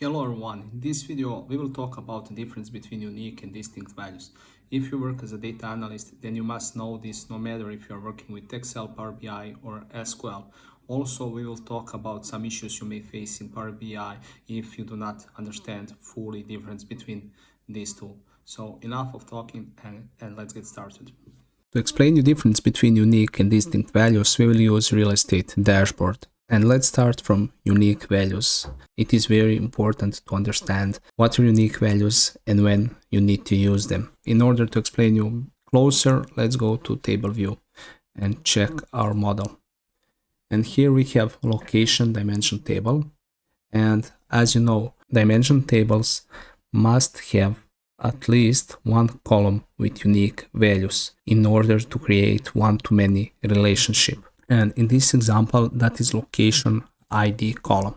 Hello everyone, in this video we will talk about the difference between unique and distinct values. If you work as a data analyst, then you must know this no matter if you are working with Excel, Power BI or SQL. Also, we will talk about some issues you may face in Power BI if you do not understand fully the difference between these two. So enough of talking and let's get started. To explain the difference between unique and distinct values, we will use real estate dashboard. And let's start from unique values. It is very important to understand what are unique values and when you need to use them. In order to explain you closer, let's go to table view and check our model. And here we have location dimension table. And as you know, dimension tables must have at least one column with unique values in order to create one-to-many relationship. And in this example, that is location ID column.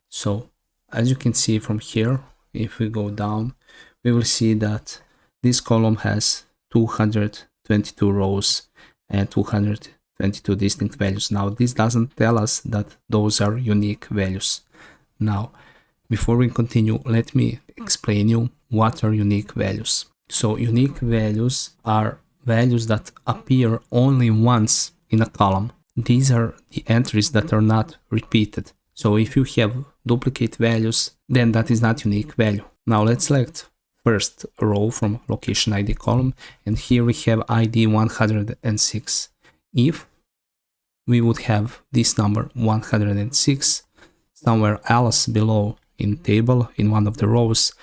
So as you can see from here, if we go down, we will see that this column has 222 rows and 222 distinct values. Now, this doesn't tell us that those are unique values. Now, before we continue, let me explain you what are unique values. So unique values are values that appear only once in a column. These are the entries that are not repeated. So if you have duplicate values, then that is not unique value. Now let's select first row from location ID column, and here we have ID 106. If we would have this number 106 somewhere else below in table in one of the rows,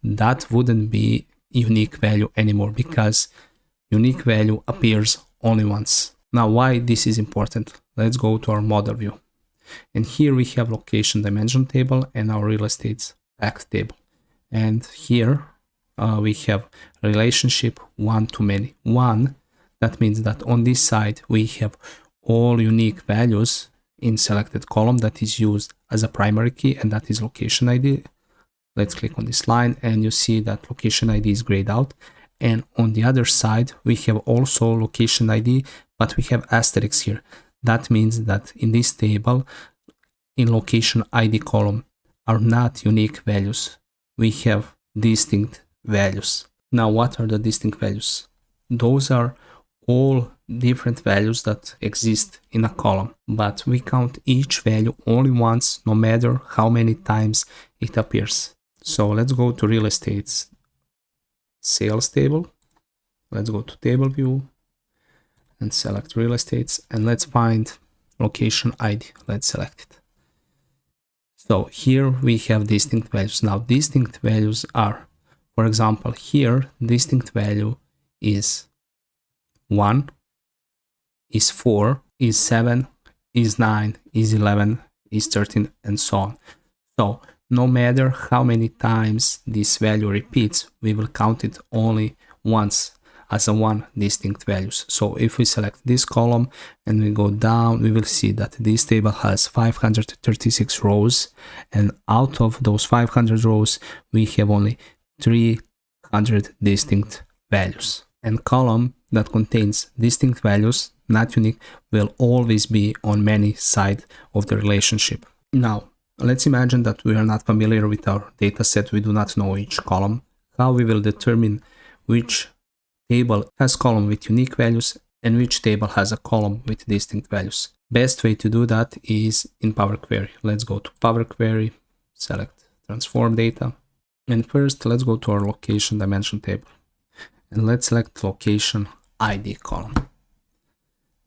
that wouldn't be unique value anymore because unique value appears only once. Now, why this is important? Let's go to our model view. And here we have location dimension table and our real estate fact table. And here we have relationship one-to-many. One, that means that on this side we have all unique values in selected column that is used as a primary key, and that is location ID. Let's click on this line and you see that location ID is grayed out. And on the other side, we have also location ID, but we have asterisks here. That means that in this table, in location ID column, are not unique values. We have distinct values. Now, what are the distinct values? Those are all different values that exist in a column, but we count each value only once, no matter how many times it appears. So let's go to real estate's sales table. Let's go to table view and select real estates, and let's find location ID. Let's select it. So here we have distinct values. Now distinct values are, for example, here distinct value is 1, is 4, is 7, is 9, is 11, is 13, and so on. So no matter how many times this value repeats, we will count it only once as a one distinct values. So if we select this column and we go down, we will see that this table has 536 rows, and out of those 500 rows, we have only 300 distinct values. And column that contains distinct values, not unique, will always be on many sides of the relationship. Now, let's imagine that we are not familiar with our data set. We do not know each column. How we will determine which table has column with unique values and which table has a column with distinct values? Best way to do that is in Power Query. Let's go to Power Query, select transform data, and first let's go to our location dimension table and let's select location ID column.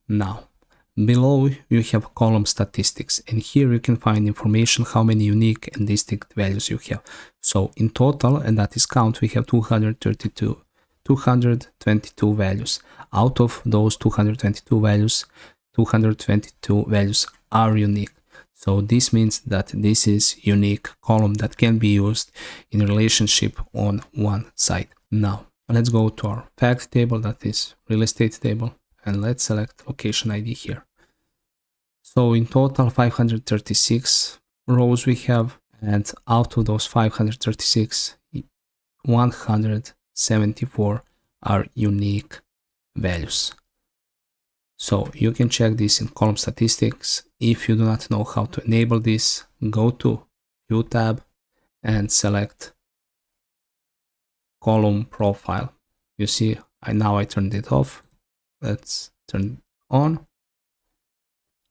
Now, below you have column statistics, and here you can find information how many unique and distinct values you have. So in total, and that is count, we have 222 values. Out of those 222 values, 222 values are unique. So this means that this is unique column that can be used in relationship on one side. Now, let's go to our fact table, that is real estate table, and let's select location ID here. So in total 536 rows we have, and out of those 536, 174 are unique values. So you can check this in column statistics. If you do not know how to enable this, go to View tab and select column profile. You see, now I turned it off. Let's turn it on.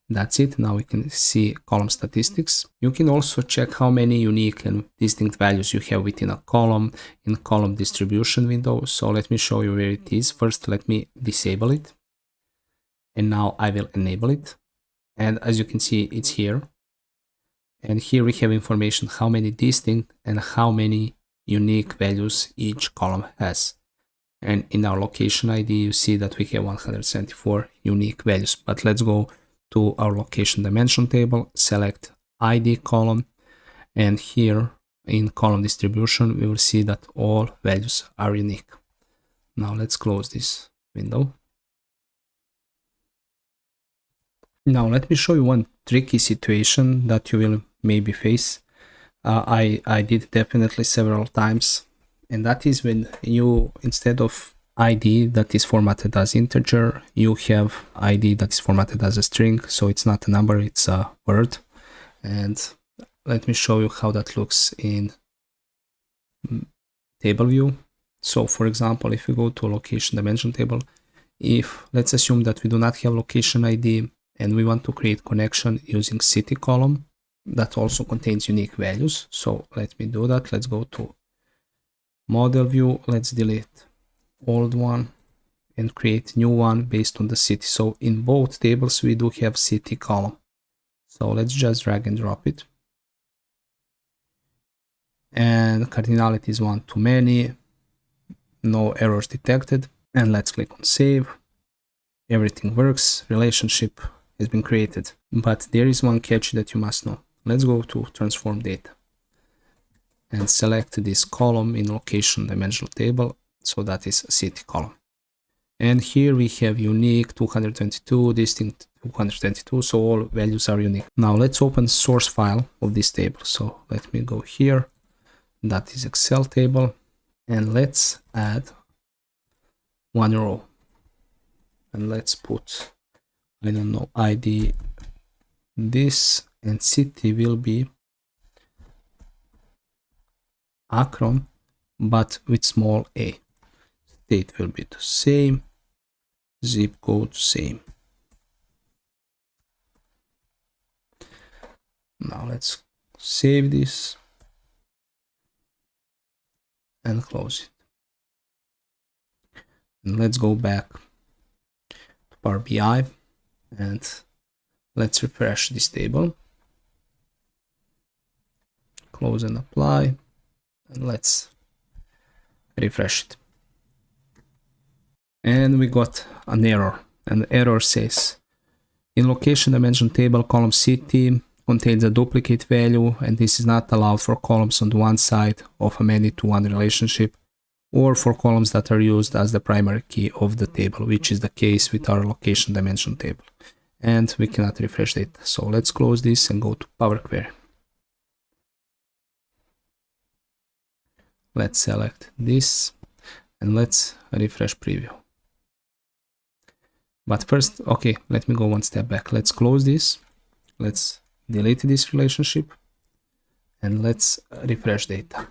That's it. Now we can see column statistics. You can also check how many unique and distinct values you have within a column in column distribution window. So let me show you where it is. First, let me disable it. And now I will enable it. And as you can see, it's here. And here we have information how many distinct and how many unique values each column has. And in our location ID, you see that we have 174 unique values. But let's go to our location dimension table, select ID column, and here in column distribution, we will see that all values are unique. Now let's close this window. Now let me show you one tricky situation that you will maybe face. I did definitely several times, and that is when you, instead of ID that is formatted as integer, you have ID that is formatted as a string, so it's not a number, it's a word. And let me show you how that looks in table view. So for example, if we go to a location dimension table, if let's assume that we do not have location ID and we want to create connection using city column that also contains unique values. So let me do that. Let's go to model view. Let's delete old one and create new one based on the city. So in both tables we do have city column. So let's just drag and drop it. And cardinality is 1 to many, no errors detected. And let's click on save. Everything works, relationship has been created. But there is one catch that you must know. Let's go to transform data and select this column in location dimensional table. So that is a city column. And here we have unique 222, distinct 222, so all values are unique. Now let's open source file of this table. So let me go here, that is Excel table, and let's add one row. And let's put, I don't know, ID this, and city will be Akron, but with small a. State will be the same, zip code same. Now let's save this and close it. And let's go back to Power BI and let's refresh this table. Close and apply, and let's refresh it. And we got an error, and the error says in location dimension table column city contains a duplicate value, and this is not allowed for columns on the one side of a many-to-one relationship or for columns that are used as the primary key of the table, which is the case with our location dimension table. And we cannot refresh data. So let's close this and go to Power Query. Let's select this and let's refresh preview. But first, okay, let me go one step back. Let's close this. Let's delete this relationship and let's refresh data.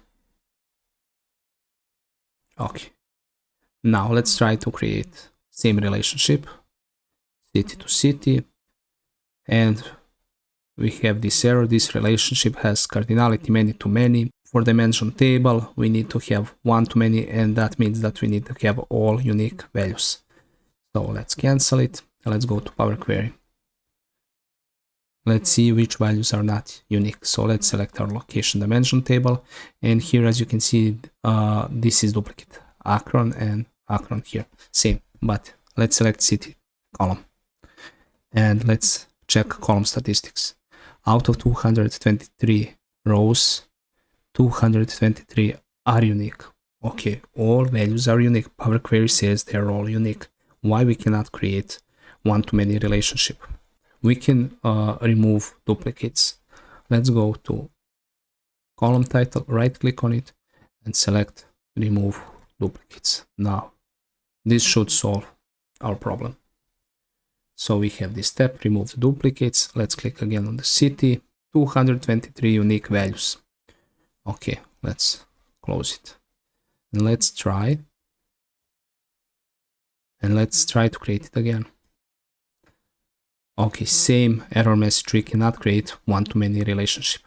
Okay. Now let's try to create same relationship, city to city, and we have this error. This relationship has cardinality many to many. For dimension table, we need to have one to many, and that means that we need to have all unique values. So let's cancel it. Let's go to Power Query. Let's see which values are not unique. So let's select our location dimension table. And here, as you can see, this is duplicate. Akron and Akron here, same. But let's select city column. And let's check column statistics. Out of 223 rows, 223 are unique. Okay, all values are unique. Power Query says they're all unique. Why we cannot create one-to-many relationship? We can remove duplicates. Let's go to column title, right click on it and select remove duplicates. Now this should solve our problem. So we have this step, remove the duplicates. Let's click again on the city, 223 unique values. Okay, let's close it. And let's try. And let's try to create it again. Okay, same error message, we cannot create one-to-many relationship.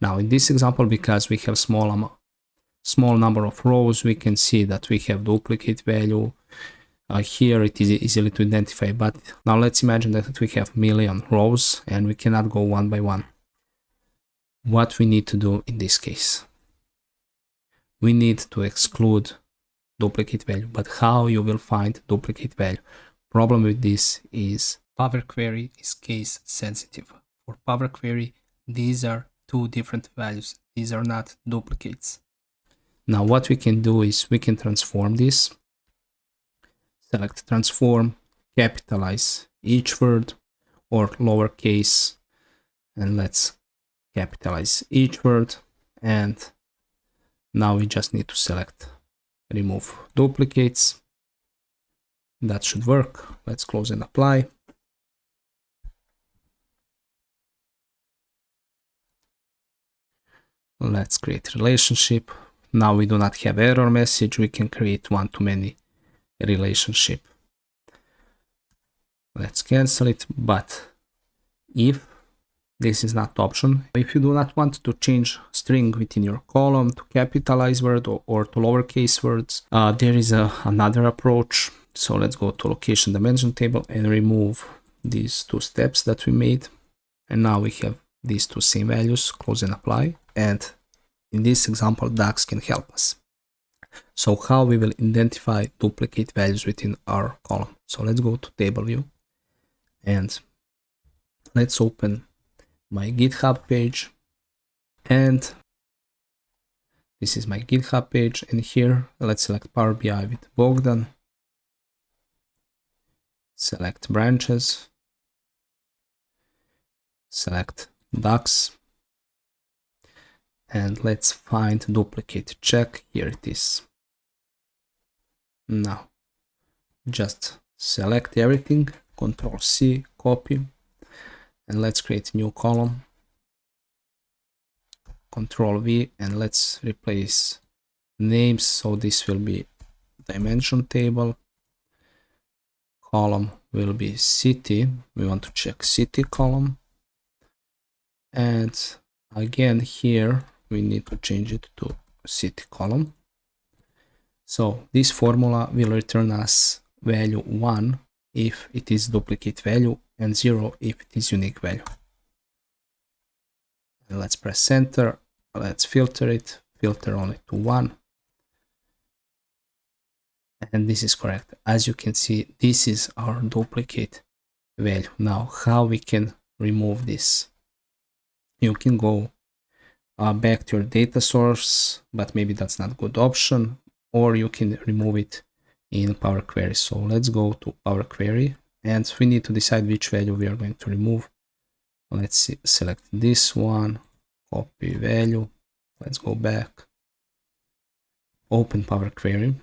Now in this example, because we have small number of rows, we can see that we have duplicate value. Here it is easily to identify, but now let's imagine that we have million rows and we cannot go one by one. What we need to do in this case? We need to exclude duplicate value, but how you will find duplicate value? Problem with this is Power Query is case sensitive. For Power Query, these are two different values. These are not duplicates. Now what we can do is we can transform this. Select transform, capitalize each word or lowercase, and let's capitalize each word. And now we just need to select remove duplicates. That should work. Let's close and apply. Let's create relationship. Now we do not have error message. We can create one-to-many relationship. Let's cancel it. But if this is not option, if you do not want to change string within your column to capitalize word or to lowercase words, there is another approach. So let's go to location dimension table and remove these two steps that we made. And now we have these two same values. Close and apply. And in this example, DAX can help us. So how we will identify duplicate values within our column? So let's go to table view and let's open my GitHub page. And this is my GitHub page. And here, let's select Power BI with Bogdan. Select branches. Select DAX. And let's find duplicate check. Here it is. Now, just select everything, Control C, copy, and let's create a new column. Control V, and let's replace names. So this will be dimension table. Column will be city. We want to check city column. And again, here we need to change it to city column. So this formula will return us value 1 if it is duplicate value and 0 if it is unique value. And let's press enter. Let's filter it. Filter only to 1. And this is correct. As you can see, this is our duplicate value. Now, how we can remove this? You can go back to your data source, but maybe that's not a good option, or you can remove it in Power Query. So let's go to Power Query, and we need to decide which value we are going to remove. Let's see, select this one, copy value. Let's go back, open Power Query,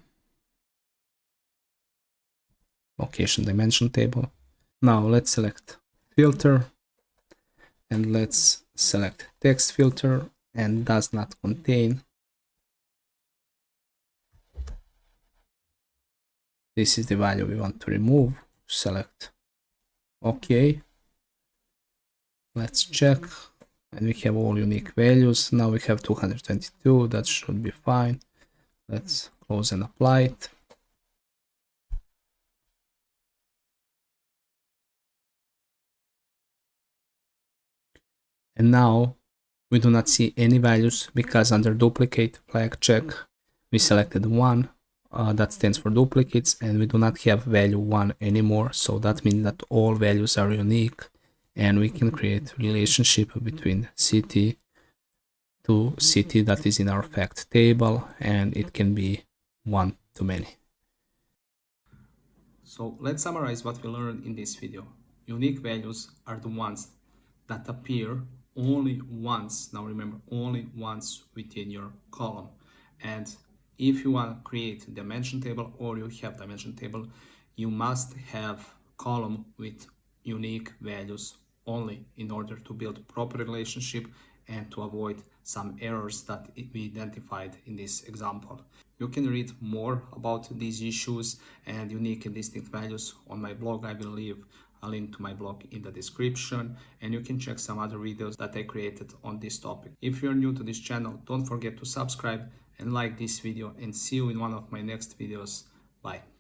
location dimension table. Now let's select filter, and let's select text filter and does not contain. This is the value we want to remove. Select OK. Let's check, and we have all unique values. Now we have 222. That should be fine. Let's close and apply it. And now we do not see any values because under duplicate flag check we selected 1. That stands for duplicates, and we do not have value 1 anymore. So that means that all values are unique, and we can create relationship between city to city that is in our fact table, and it can be one to many. So let's summarize what we learned in this video. Unique values are the ones that appear only once. Now remember, only once within your column. And if you want to create a dimension table, or you have dimension table, you must have column with unique values only in order to build proper relationship and to avoid some errors that we identified in this example. You can read more about these issues and unique and distinct values on my blog. I will leave a link to my blog in the description, and you can check some other videos that I created on this topic. If you're new to this channel, don't forget to subscribe and like this video, and see you in one of my next videos. Bye.